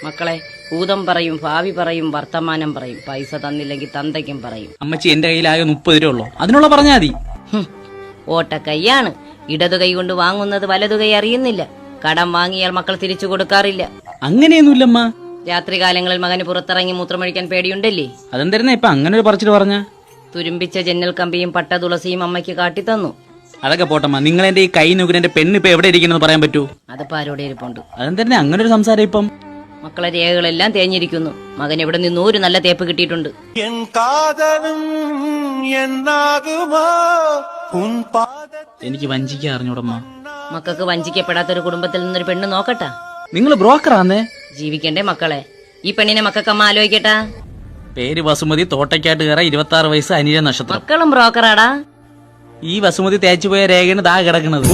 മക്കളെ, ഭൂതം പറയും, ഭാവി പറയും, വർത്തമാനം പറയും, പൈസ തന്നില്ലെങ്കിൽ തന്തയ്ക്കും പറയും. അമ്മച്ചി എന്റെ കയ്യിലാകെ 30 രൂപ ഉള്ളൂ, അതിനുള്ള പറഞ്ഞാ മതി. ഓട്ടക്കൈയാണ്. ഇടതു കൈ കൊണ്ട് വാങ്ങുന്നത് വലതു കൈ അറിയുന്നില്ല. കടം വാങ്ങിയാൽ മക്കൾ തിരിച്ചു കൊടുക്കാറില്ല. അങ്ങനെയൊന്നുമില്ലമ്മ. രാത്രികാലങ്ങളിൽ മകന് പുറത്തിറങ്ങി മൂത്രമൊഴിക്കാൻ പേടിയുണ്ടല്ലേ? അതെന്തരുന്ന ഇപ്പൊ അങ്ങനെ ഒരു പറച്ചിട്ട് പറഞ്ഞ? തുരുമ്പിച്ച ജന്നൽ കമ്പിയും പട്ട തുളസിയും അമ്മയ്ക്ക് കാട്ടിത്തന്നു. അതൊക്കെ പോട്ടമ്മ, നിങ്ങൾ എന്റെ ഈ കൈ നോക്കിന്റെ പെണ്ണ് ഇപ്പൊ എവിടെ ഇരിക്കുന്നത് പറയാൻ പറ്റൂ? അതിപ്പോ ആരോടെ ഇരിപ്പുണ്ട്. അതെന്തരുന്ന അങ്ങനെ ഒരു സംസാരം ഇപ്പം? മക്കളെ, രേഖകളെല്ലാം തേഞ്ഞിരിക്കുന്നു. മകൻ എവിടെ നിന്ന് ഒരു നല്ല തേപ്പ് കിട്ടിയിട്ടുണ്ട്. എനിക്ക് വഞ്ചിക്കാൻ അറിഞ്ഞൂടമ്മ. മക്കൾക്ക് വഞ്ചിക്കപ്പെടാത്തൊരു കുടുംബത്തിൽ നിന്നൊരു പെണ്ണ് നോക്കട്ടാ. നിങ്ങൾ ബ്രോക്കറാന്നേ? ജീവിക്കണ്ടേ മക്കളെ? ഈ പെണ്ണിനെ മക്കൾക്കമ്മ ആലോചിക്കട്ടാ. പേര് വസുമതി, തോട്ടയ്ക്കാട്ട് കയറ, 26 വയസ്സ്, അനിഴ നക്ഷത്രം. മക്കളും ബ്രോക്കറാടാ. ഈ വസുമതി തേച്ചു പോയ രേഖയാണ് ദാ കിടക്കുന്നത്.